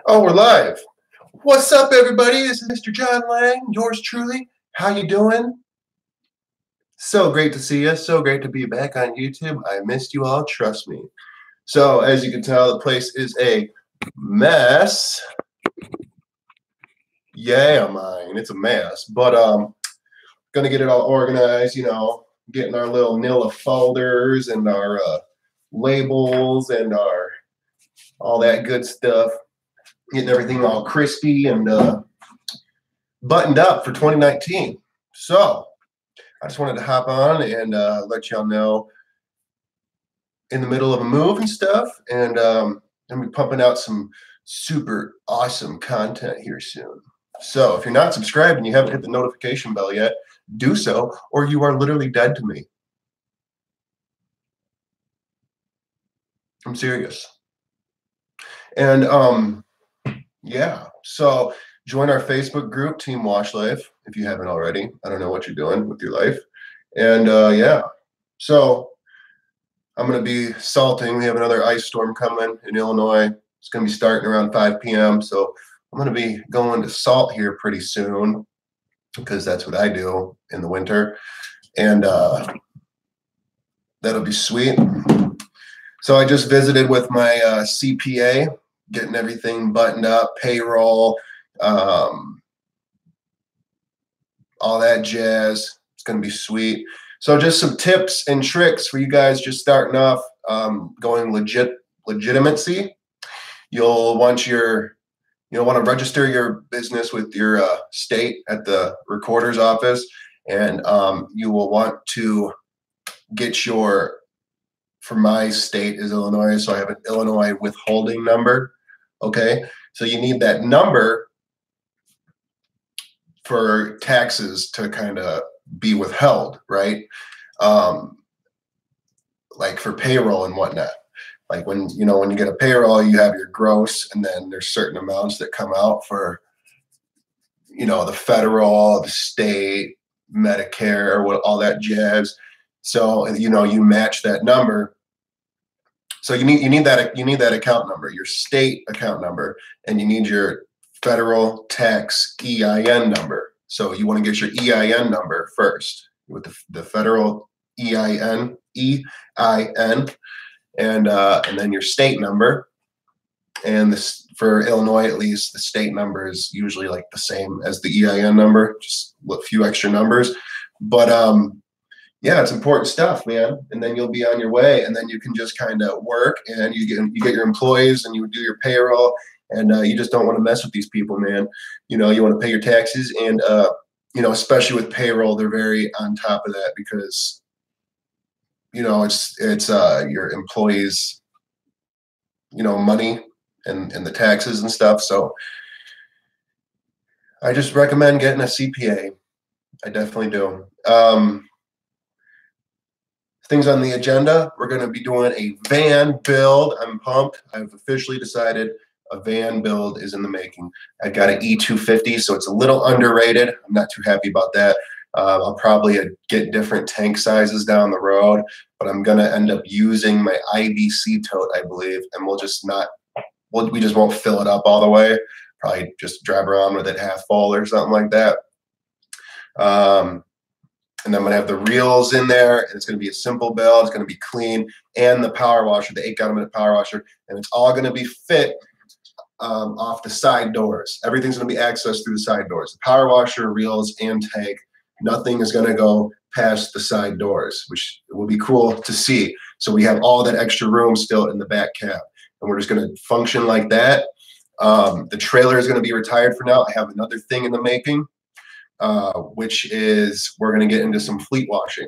Oh, we're live. What's up, everybody? This is Mr. John Lang, yours truly. How you doing? So great to see you. So great to be back on YouTube. I missed you all, trust me. So, as you can tell, the place is a mess. Yeah, mine. It's a mess. But gonna get it all organized, getting our little Nilla folders and our labels and our all that good stuff. Getting everything all crispy and buttoned up for 2019. So I just wanted to hop on and let y'all know in the middle of a move and stuff, and I'm gonna be pumping out some super awesome content here soon. So if you're not subscribed and you haven't hit the notification bell yet, do so, or you are literally dead to me. I'm serious. And yeah, so join our Facebook group, Team Wash Life, if you haven't already. I don't know what you're doing with your life. And yeah, so I'm going to be salting. We have another ice storm coming in Illinois. It's going to be starting around 5 p.m. So I'm going to be going to salt here pretty soon because that's what I do in the winter. And that'll be sweet. So I just visited with my CPA, getting everything buttoned up, payroll, all that jazz. It's going to be sweet. So just some tips and tricks for you guys just starting off, going legitimacy. You'll want to register your business with your state at the recorder's office, and you will want to get for my state is Illinois, so I have an Illinois withholding number. Okay, so you need that number for taxes to kind of be withheld, right? Like for payroll and whatnot. Like when you get a payroll, you have your gross, and then there's certain amounts that come out for, the federal, the state, Medicare, all that jazz. So, you match that number. So you need that account number, your state account number, and you need your federal tax EIN number. So you want to get your EIN number first with the federal EIN, and then your state number. And this, for Illinois at least, the state number is usually like the same as the EIN number, just a few extra numbers. But yeah, it's important stuff, man. And then you'll be on your way, and then you can just kind of work, and you get your employees, and you do your payroll, and you just don't want to mess with these people, man. You want to pay your taxes, and especially with payroll, they're very on top of that because it's your employees, money and the taxes and stuff. So I just recommend getting a CPA. I definitely do. Things on the agenda, we're going to be doing a van build. I'm pumped. I've officially decided a van build is in the making. I've got an E250, so it's a little underrated. I'm not too happy about that. I'll probably get different tank sizes down the road, but I'm going to end up using my IBC tote, I believe, and we just won't fill it up all the way. Probably just drive around with it half full or something like that. And I'm going to have the reels in there, and it's going to be a simple build. It's going to be clean, and the power washer, the 8-gallon-minute power washer, and it's all going to be fit off the side doors. Everything's going to be accessed through the side doors. The power washer, reels, and tank. Nothing is going to go past the side doors, which will be cool to see. So we have all that extra room still in the back cab, and we're just going to function like that. The trailer is going to be retired for now. I have another thing in the making. Which is we're going to get into some fleet washing.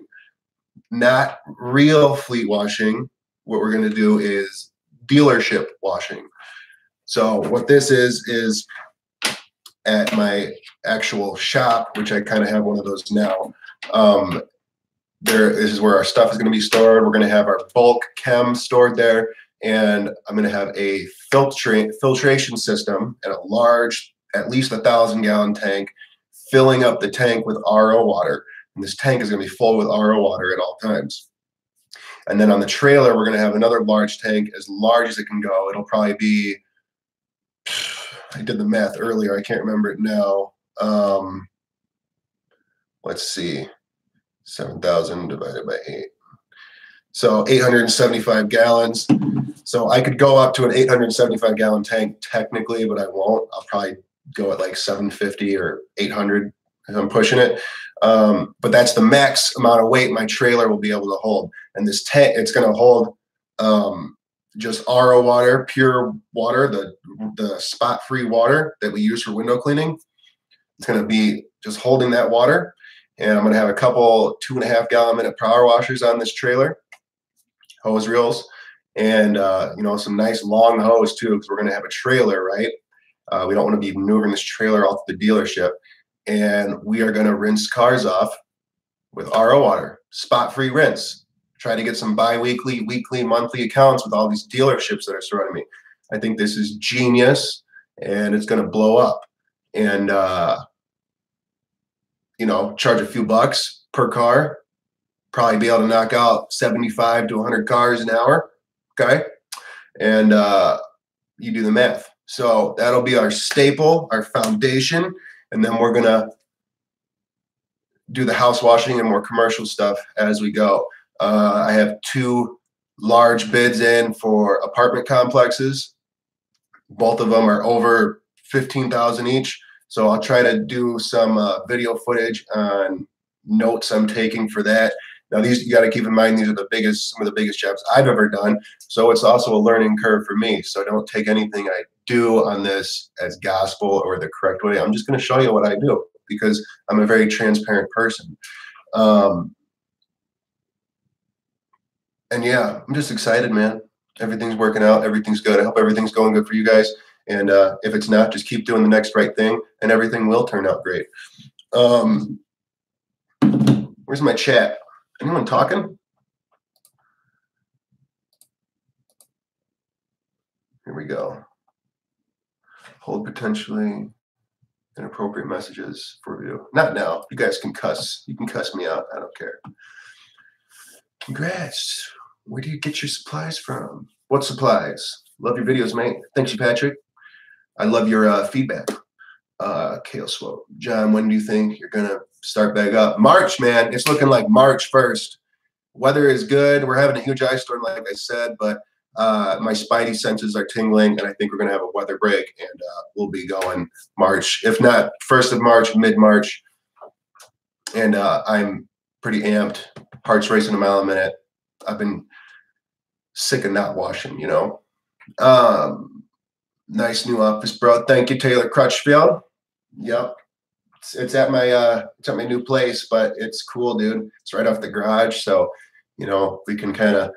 Not real fleet washing. What we're going to do is dealership washing. So what this is at my actual shop, which I kind of have one of those now. This is where our stuff is going to be stored. We're going to have our bulk chem stored there, and I'm going to have a filtration system and a large, at least 1,000-gallon tank, filling up the tank with RO water. And this tank is going to be full with RO water at all times. And then on the trailer, we're going to have another large tank, as large as it can go. It'll probably be I did the math earlier. I can't remember it now. Let's see, 7,000 divided by 8. So 875 gallons. So I could go up to an 875 gallon tank technically, but I won't. I'll probably go at like 750 or 800 if I'm pushing it. But that's the max amount of weight my trailer will be able to hold. And this tank, it's going to hold just RO water, pure water, the spot-free water that we use for window cleaning. It's going to be just holding that water. And I'm going to have a couple 2.5 gallon minute power washers on this trailer, hose reels, and some nice long hose too, because we're going to have a trailer, right? We don't want to be maneuvering this trailer off the dealership. And we are going to rinse cars off with RO water, spot-free rinse. Try to get some bi-weekly, weekly, monthly accounts with all these dealerships that are surrounding me. I think this is genius, and it's going to blow up. And charge a few bucks per car, probably be able to knock out 75 to 100 cars an hour. Okay. And you do the math. So that'll be our staple, our foundation. And then we're going to do the house washing and more commercial stuff as we go. I have 2 large bids in for apartment complexes. Both of them are over 15,000 each. So I'll try to do some video footage on notes I'm taking for that. Now these, you got to keep in mind, these are some of the biggest jobs I've ever done. So it's also a learning curve for me. So don't take anything I do on this as gospel or the correct way. I'm just going to show you what I do because I'm a very transparent person. And yeah, I'm just excited, man. Everything's working out. Everything's good. I hope everything's going good for you guys. And if it's not, just keep doing the next right thing and everything will turn out great. Where's my chat? Anyone talking? Here we go. Hold potentially inappropriate messages for review. Not now. You guys can cuss. You can cuss me out. I don't care. Congrats. Where do you get your supplies from? What supplies? Love your videos, mate. Thanks you, Patrick. I love your feedback. Kale Swope. John, when do you think you're going to start back up? March, man. It's looking like March 1st. Weather is good. We're having a huge ice storm, like I said, but my spidey senses are tingling, and I think we're going to have a weather break, and we'll be going March. If not 1st of March, mid-March. And I'm pretty amped. Heart's racing a mile a minute. I've been sick of not washing, Nice new office, bro. Thank you, Taylor Crutchfield. Yep. It's at my new place, but it's cool, dude. It's right off the garage, so we can kind of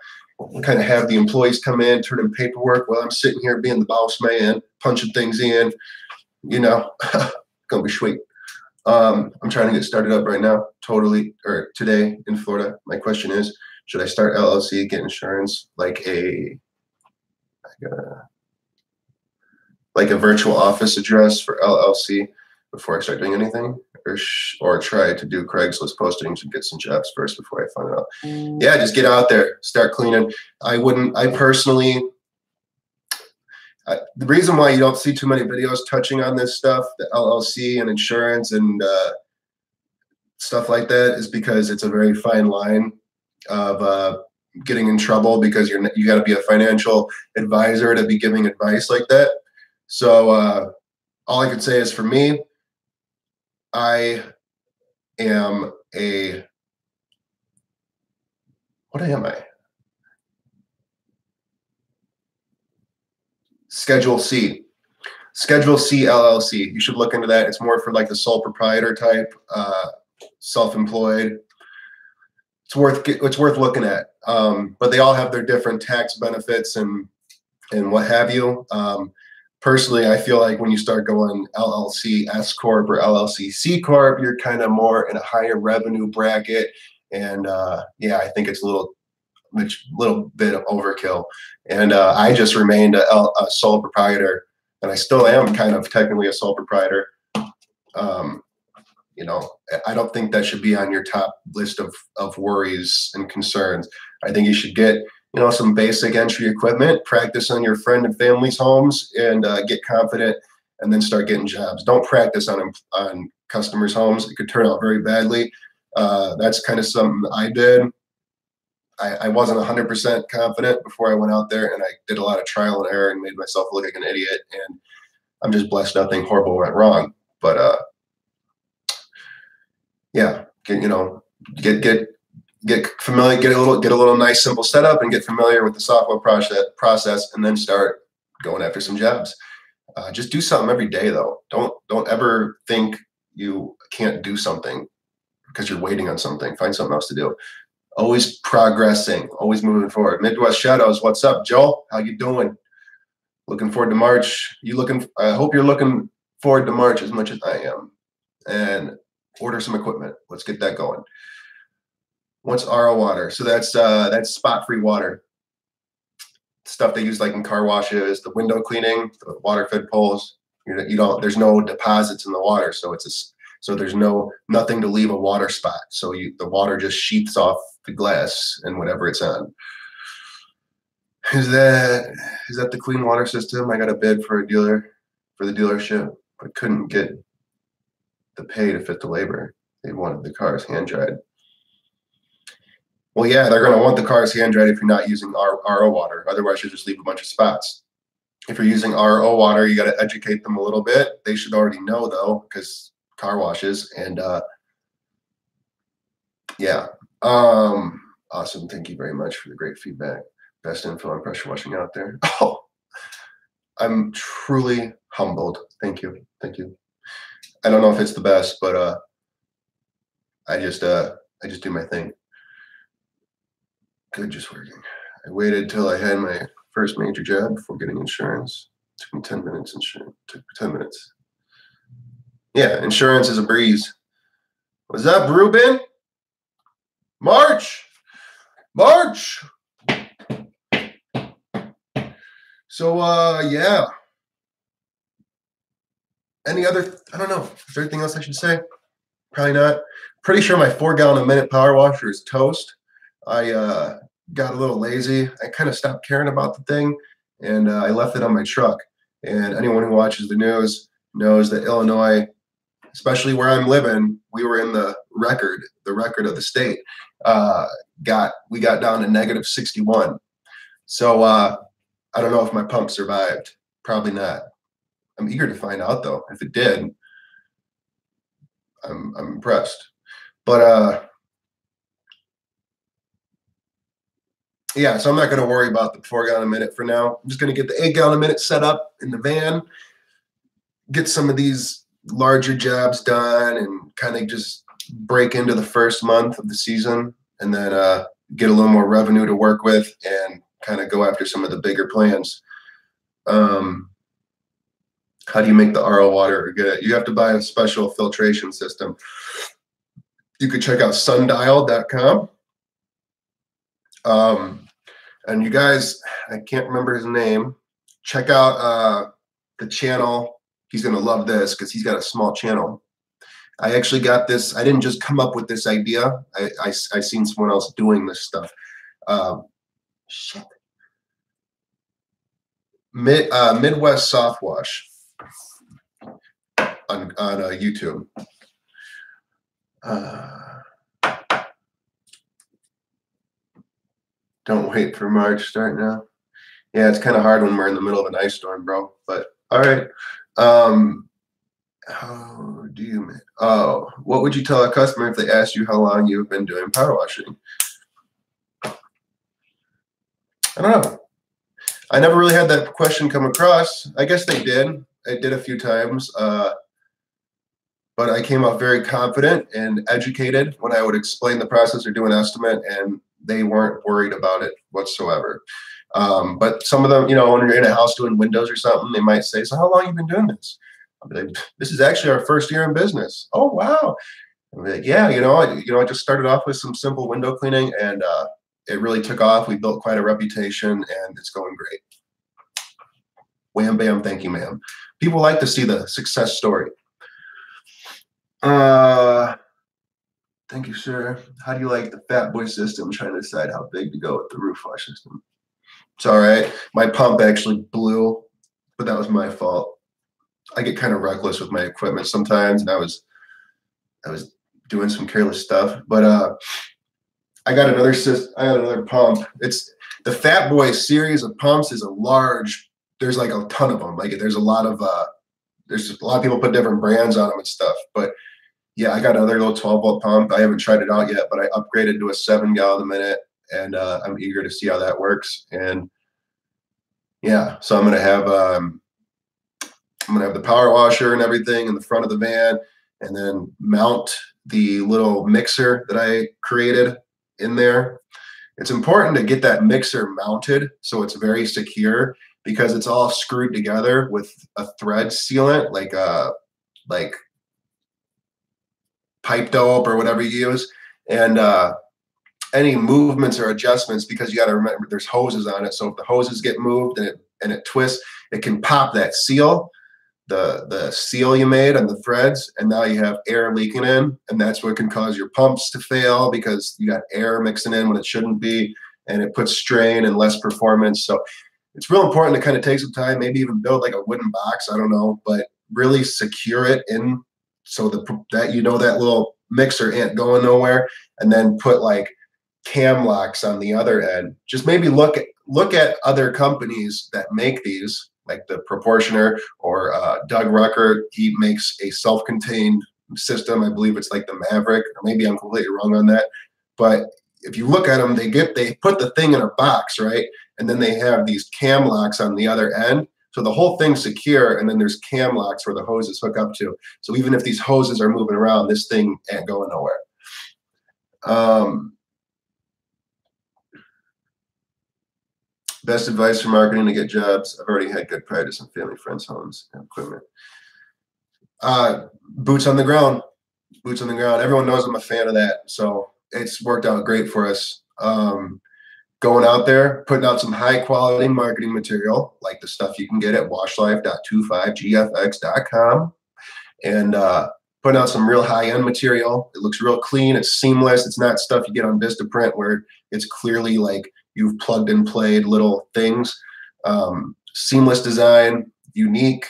have the employees come in, turn in paperwork while I'm sitting here being the boss man, punching things in. Gonna be sweet. I'm trying to get started up right now, today in Florida. My question is, should I start LLC, get insurance like a virtual office address for LLC before I start doing anything, or try to do Craigslist postings and get some jobs first before I find it out? Yeah, just get out there, start cleaning. The reason why you don't see too many videos touching on this stuff, the LLC and insurance and stuff like that, is because it's a very fine line of getting in trouble, because you got to be a financial advisor to be giving advice like that. So all I can say is, for me, I am what am I? Schedule C LLC. You should look into that. It's more for like the sole proprietor type, self-employed. It's worth looking at. But they all have their different tax benefits and what have you. Personally, I feel like when you start going LLC S Corp or LLC C Corp, you're kind of more in a higher revenue bracket. And yeah, I think it's a little bit of overkill. And I just remained a sole proprietor, and I still am kind of technically a sole proprietor. I don't think that should be on your top list of worries and concerns. I think you should get some basic entry equipment, practice on your friend and family's homes, and get confident and then start getting jobs. Don't practice on customers' homes. It could turn out very badly. That's kind of something I did. I wasn't 100% confident before I went out there, and I did a lot of trial and error and made myself look like an idiot. And I'm just blessed nothing horrible went wrong. But yeah, get familiar, get a little nice simple setup, and get familiar with the software process, and then start going after some jobs. Just do something every day, though. Don't ever think you can't do something because you're waiting on something. Find something else to do. Always progressing, always moving forward. Midwest Shadows, what's up, Joel? How you doing? Looking forward to March. I hope you're looking forward to March as much as I am. And order some equipment. Let's get that going. What's RO water? So that's spot-free water. Stuff they use like in car washes, the window cleaning, the water-fed poles. There's no deposits in the water, so there's nothing to leave a water spot. So the water just sheets off the glass and whatever it's on. Is that the clean water system? I got a bid for the dealership, but couldn't get the pay to fit the labor. They wanted the cars hand dried. Well, yeah, they're going to want the cars hand dried if you're not using RO water. Otherwise, you just leave a bunch of spots. If you're using RO water, you got to educate them a little bit. They should already know, though, because car washes. And yeah, awesome. Thank you very much for the great feedback. Best info on pressure washing out there. Oh, I'm truly humbled. Thank you. I don't know if it's the best, but I just do my thing. Good, just working. I waited till I had my first major job before getting insurance. It took me 10 minutes. Took 10 minutes. Yeah, insurance is a breeze. What's up, Ruben? March. So yeah. I don't know. Is there anything else I should say? Probably not. Pretty sure my 4-gallon a minute power washer is toast. I got a little lazy. I kind of stopped caring about the thing, and I left it on my truck. And anyone who watches the news knows that Illinois, especially where I'm living, we were in the record of the state. We got down to -61. So I don't know if my pump survived. Probably not. I'm eager to find out, though. If it did, I'm impressed. But yeah, so I'm not going to worry about the 4-gallon a minute for now. I'm just going to get the 8-gallon a minute set up in the van, get some of these larger jobs done, and kind of just break into the first month of the season, and then get a little more revenue to work with and kind of go after some of the bigger plans. How do you make the RO water good? You have to buy a special filtration system. You could check out sundial.com. And you guys, I can't remember his name. Check out the channel. He's going to love this because he's got a small channel. I actually got this. I didn't just come up with this idea. I seen someone else doing this stuff. Shit. Midwest Soft Wash on YouTube. Don't wait for March, start now. Yeah, it's kind of hard when we're in the middle of an ice storm, bro. But all right. How do you make? Oh, what would you tell a customer if they asked you how long you've been doing power washing? I don't know. I never really had that question come across. I guess they did. I did a few times. But I came up very confident and educated when I would explain the process or do an estimate, and they weren't worried about it whatsoever. But some of them, when you're in a house doing windows or something, they might say, so how long have you been doing this? I'll be like, this is actually our first year in business. Oh, wow. I'll be like, yeah, I just started off with some simple window cleaning, and it really took off. We built quite a reputation, and it's going great. Wham, bam, thank you, ma'am. People like to see the success story. Thank you, sir. How do you like the fat boy system? Trying to decide how big to go with the roof wash system. It's all right. My pump actually blew, but that was my fault. I get kind of reckless with my equipment sometimes, and I was doing some careless stuff. But I got another pump. It's the Fat Boy series of pumps is a large. There's like a ton of them. Like there's a lot of people put different brands on them and stuff. But yeah, I got another little 12-volt pump. I haven't tried it out yet, but I upgraded to a 7 gallon a minute, and I'm eager to see how that works. And yeah, so I'm gonna have the power washer and everything in the front of the van, and then mount the little mixer that I created in there. It's important to get that mixer mounted so it's very secure, because it's all screwed together with a thread sealant, like pipe dope or whatever you use. And any movements or adjustments, because you got to remember there's hoses on it. So if the hoses get moved and it twists, it can pop that seal, the seal you made on the threads, and now you have air leaking in, and that's what can cause your pumps to fail, because you got air mixing in when it shouldn't be, and it puts strain and less performance. So it's real important to kind of take some time, maybe even build like a wooden box, I don't know, but really secure it in so that that little mixer ain't going nowhere, and then put like cam locks on the other end. Just maybe look at other companies that make these, like the Proportioner or Doug Rucker. He makes a self-contained system. I believe it's like the Maverick, or maybe I'm completely wrong on that. But if you look at them, they put the thing in a box, right? And then they have these cam locks on the other end. So the whole thing's secure, and then there's cam locks where the hoses hook up to. So even if these hoses are moving around, this thing ain't going nowhere. Best advice for marketing to get jobs. I've already had good practice in family, friends, homes, and equipment. Boots on the ground. Boots on the ground. Everyone knows I'm a fan of that. So it's worked out great for us. Going out there, putting out some high quality marketing material, like the stuff you can get at washlife.25gfx.com, and putting out some real high end material. It looks real clean. It's seamless. It's not stuff you get on Vistaprint where it's clearly like you've plugged and played little things. Seamless design, unique,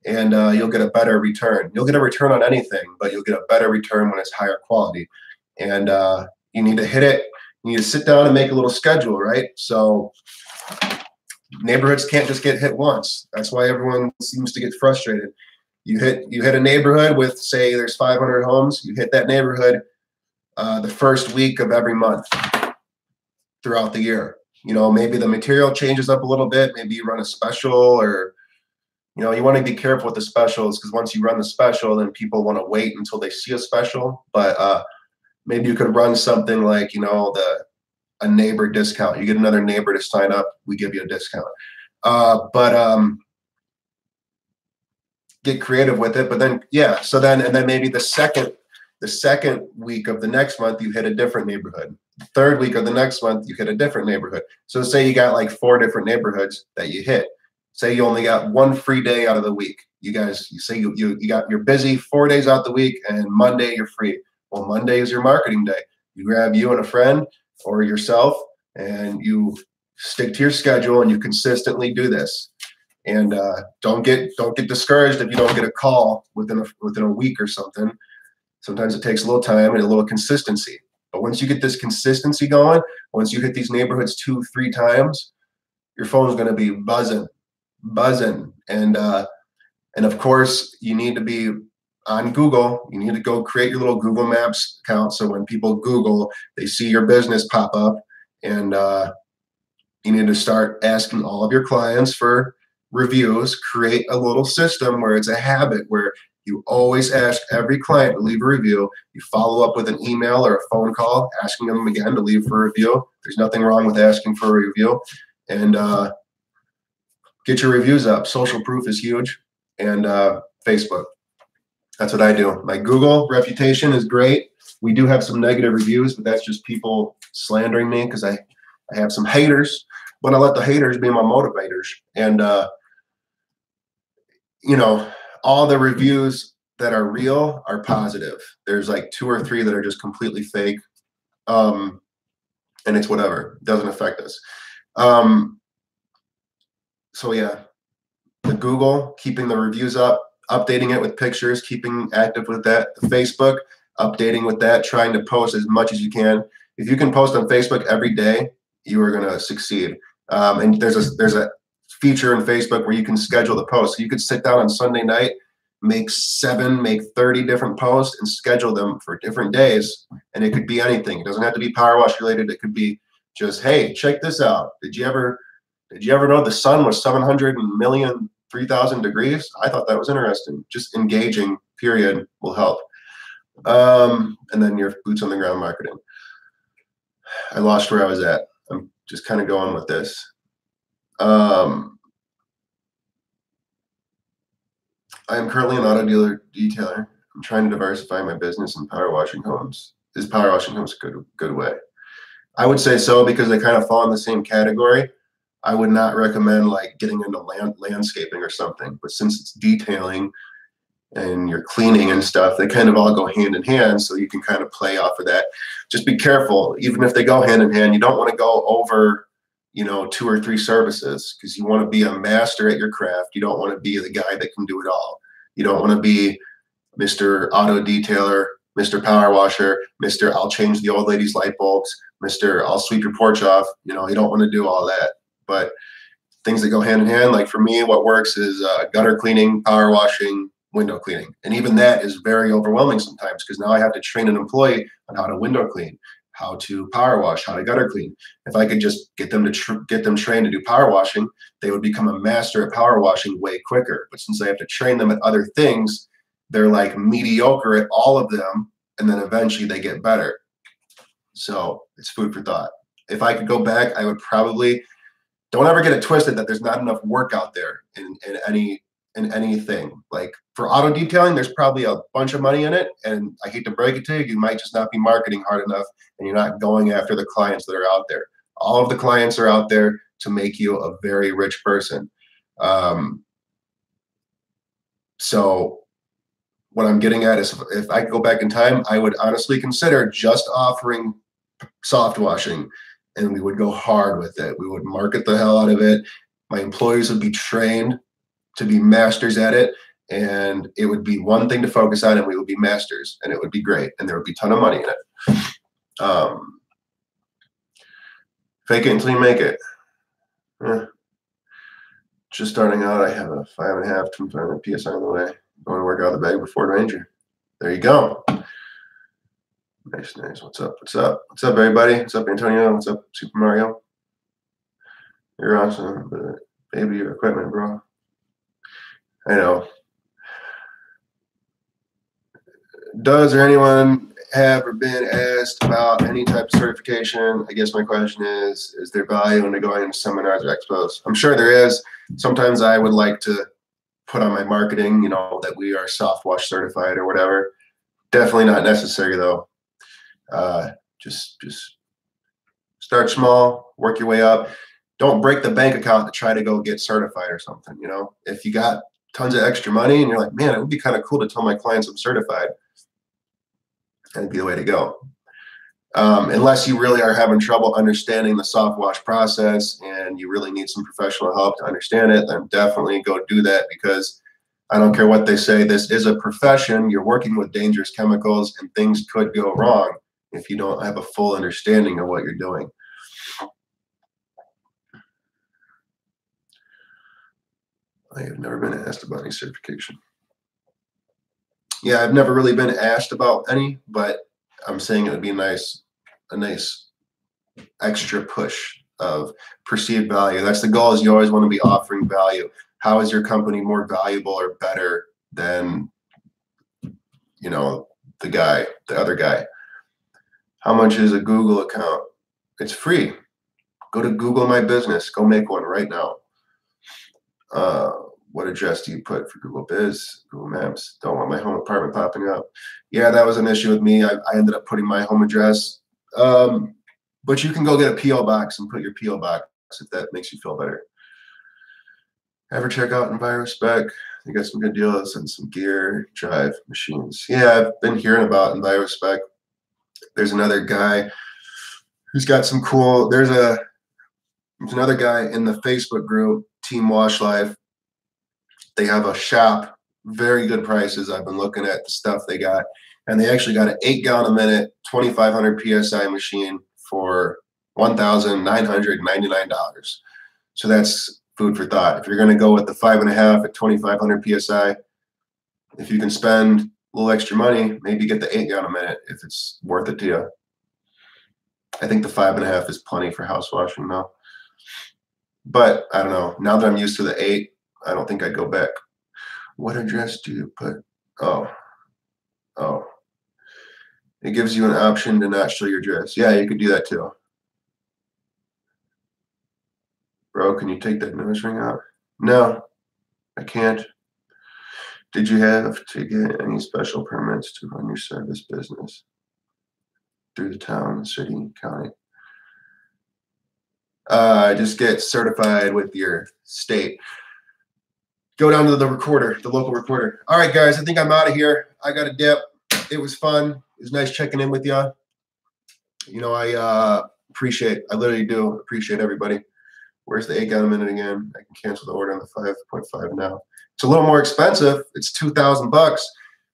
and you'll get a better return. You'll get a return on anything, but you'll get a better return when it's higher quality. And you need to hit it. You need to sit down and make a little schedule, right? So neighborhoods can't just get hit once. That's why everyone seems to get frustrated. You hit a neighborhood with, say, there's 500 homes. You hit that neighborhood the first week of every month throughout the year. Maybe the material changes up a little bit. Maybe you run a special, or you want to be careful with the specials, because once you run the special, then people want to wait until they see a special. But maybe you could run something like, a neighbor discount. You get another neighbor to sign up, we give you a discount. But get creative with it. But then, yeah, and then maybe the second week of the next month, you hit a different neighborhood. The third week of the next month, you hit a different neighborhood. So say you got like 4 different neighborhoods that you hit. Say you only got 1 free day out of the week. You say you're busy 4 days out the week, and Monday you're free. Well, Monday is your marketing day. You grab you and a friend or yourself, and you stick to your schedule, and you consistently do this. And don't get discouraged if you don't get a call within a week or something. Sometimes it takes a little time and a little consistency. But once you get this consistency going, once you hit these neighborhoods 2-3 times, your phone's going to be buzzing. And of course, you need to be on Google. You need to go create your little Google Maps account, so when people Google, they see your business pop up. And you need to start asking all of your clients for reviews. Create a little system where it's a habit, where you always ask every client to leave a review. You follow up with an email or a phone call asking them again to leave for a review. There's nothing wrong with asking for a review. And get your reviews up. Social proof is huge. And Facebook. That's what I do. My Google reputation is great. We do have some negative reviews, but that's just people slandering me, because I have some haters. But I let the haters be my motivators. And all the reviews that are real are positive. There's like 2 or 3 that are just completely fake. And it's whatever. It doesn't affect us. So yeah. The Google, keeping the reviews up, updating it with pictures, keeping active with that. The Facebook, updating with that, trying to post as much as you can. If you can post on Facebook every day, you are going to succeed. And there's a feature in Facebook where you can schedule the posts. So you could sit down on Sunday night, make 30 different posts and schedule them for different days. And it could be anything. It doesn't have to be power wash related. It could be just, hey, check this out. Did you ever know the sun was 700 million, 3,000 degrees? I thought that was interesting. Just engaging, period, will help. And then your boots on the ground marketing. I lost where I was at. I'm just kind of going with this. I am currently an auto detailer. I'm trying to diversify my business in power washing homes. Is power washing homes a good way? I would say so, because they kind of fall in the same category. I would not recommend like getting into landscaping or something, but since it's detailing and you're cleaning and stuff, they kind of all go hand in hand, so you can kind of play off of that. Just be careful, even if they go hand in hand, you don't want to go over, 2 or 3 services, because you want to be a master at your craft. You don't want to be the guy that can do it all. You don't want to be Mr. Auto Detailer, Mr. Power Washer, Mr. I'll change the old lady's light bulbs, Mr. I'll sweep your porch off. You don't want to do all that. But things that go hand in hand, like for me, what works is gutter cleaning, power washing, window cleaning. And even that is very overwhelming sometimes, because now I have to train an employee on how to window clean, how to power wash, how to gutter clean. If I could just get them trained to do power washing, they would become a master at power washing way quicker. But since I have to train them at other things, they're like mediocre at all of them, and then eventually they get better. So it's food for thought. If I could go back, I would probably, don't ever get it twisted that there's not enough work out there in anything. Like for auto detailing, there's probably a bunch of money in it, and I hate to break it to you, you might just not be marketing hard enough, and you're not going after the clients that are out there. All of the clients are out there to make you a very rich person. So what I'm getting at is, if I could go back in time, I would honestly consider just offering soft washing, and we would go hard with it. We would market the hell out of it. My employees would be trained to be masters at it, and it would be one thing to focus on, and we would be masters, and it would be great, and there would be a ton of money in it. Fake it until you make it. Just starting out, I have a 5.5 200 PSI on the way. Going to work out the bag with Ford Ranger. There you go. Nice. What's up? What's up, everybody? What's up, Antonio? What's up, Super Mario? You're awesome, but baby, your equipment, bro. I know. Does or anyone have or been asked about any type of certification? I guess my question is there value into going into seminars or expos? I'm sure there is. Sometimes I would like to put on my marketing, that we are soft wash certified or whatever. Definitely not necessary though. Just start small, work your way up. Don't break the bank account to try to go get certified or something. If you got tons of extra money and you're like, man, it would be kind of cool to tell my clients I'm certified, that'd be the way to go. Unless you really are having trouble understanding the soft wash process and you really need some professional help to understand it, then definitely go do that, because I don't care what they say, this is a profession. You're working with dangerous chemicals, and things could go wrong if you don't have a full understanding of what you're doing. I have never been asked about any certification. Yeah, I've never really been asked about any, but I'm saying it would be a nice extra push of perceived value. That's the goal, is you always want to be offering value. How is your company more valuable or better than, the other guy? How much is a Google account? It's free. Go to Google My Business. Go make one right now. What address do you put for Google Biz, Google Maps? Don't want my home apartment popping up. Yeah, that was an issue with me. I ended up putting my home address. But you can go get a P.O. box and put your P.O. box if that makes you feel better. Ever check out EnviroSpec? They got some good deals and some gear, drive machines. Yeah, I've been hearing about EnviroSpec. There's another guy who's got some cool, there's another guy in the Facebook group, Team Wash Life. They have a shop, very good prices. I've been looking at the stuff they got, and they actually got an 8-gallon a minute, 2,500 psi machine for $1,999. So that's food for thought. If you're going to go with the 5.5 at 2,500 psi, if you can spend a little extra money, maybe get the 8-gallon a minute if it's worth it to you. I think the 5.5 is plenty for house washing now. But I don't know. Now that I'm used to the 8, I don't think I'd go back. What address do you put? Oh. It gives you an option to not show your address. Yeah, you could do that too. Bro, can you take that nose ring out? No, I can't. Did you have to get any special permits to run your service business through the town, city, county? Just get certified with your state. Go down to the recorder, the local recorder. All right, guys, I think I'm out of here. I got a dip. It was fun. It was nice checking in with y'all. You know, I literally do appreciate everybody. Where's the 8-gallon a minute again? I can cancel the order on the 5.5 now. It's a little more expensive. It's $2,000.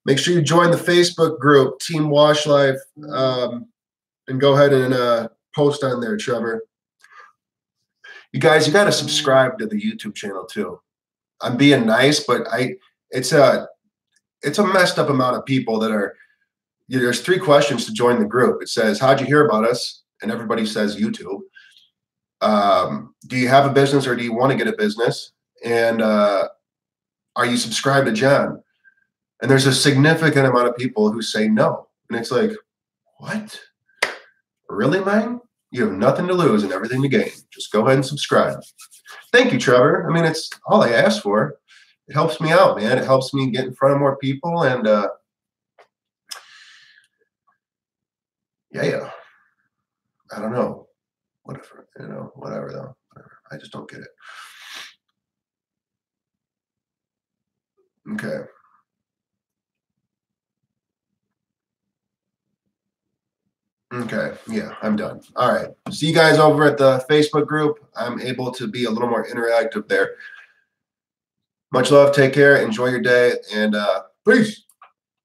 Make sure you join the Facebook group, Team Wash Life, and go ahead and post on there, Trevor. You guys, you got to subscribe to the YouTube channel too. I'm being nice, but it's a messed up amount of people that are. There's 3 questions to join the group. It says, "How'd you hear about us?" And everybody says YouTube. Do you have a business or do you want to get a business? And are you subscribed to John? And there's a significant amount of people who say no. And it's like, what? Really, man? You have nothing to lose and everything to gain. Just go ahead and subscribe. Thank you, Trevor. I mean, it's all I asked for. It helps me out, man. It helps me get in front of more people. And yeah. I don't know. Whatever, whatever though. Whatever. I just don't get it. Okay. Okay. Yeah, I'm done. All right. See you guys over at the Facebook group. I'm able to be a little more interactive there. Much love. Take care. Enjoy your day. And peace.